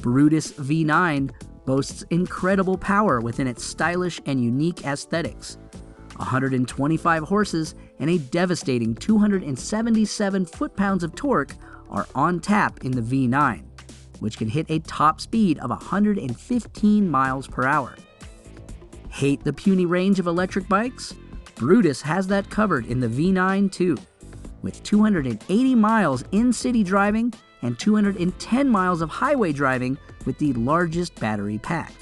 Brutus V9 boasts incredible power within its stylish and unique aesthetics. 125 horses and a devastating 277 foot-pounds of torque are on tap in the V9, which can hit a top speed of 115 miles per hour. Hate the puny range of electric bikes? Brutus has that covered in the V9 too, with 280 miles in city driving and 210 miles of highway driving with the largest battery pack.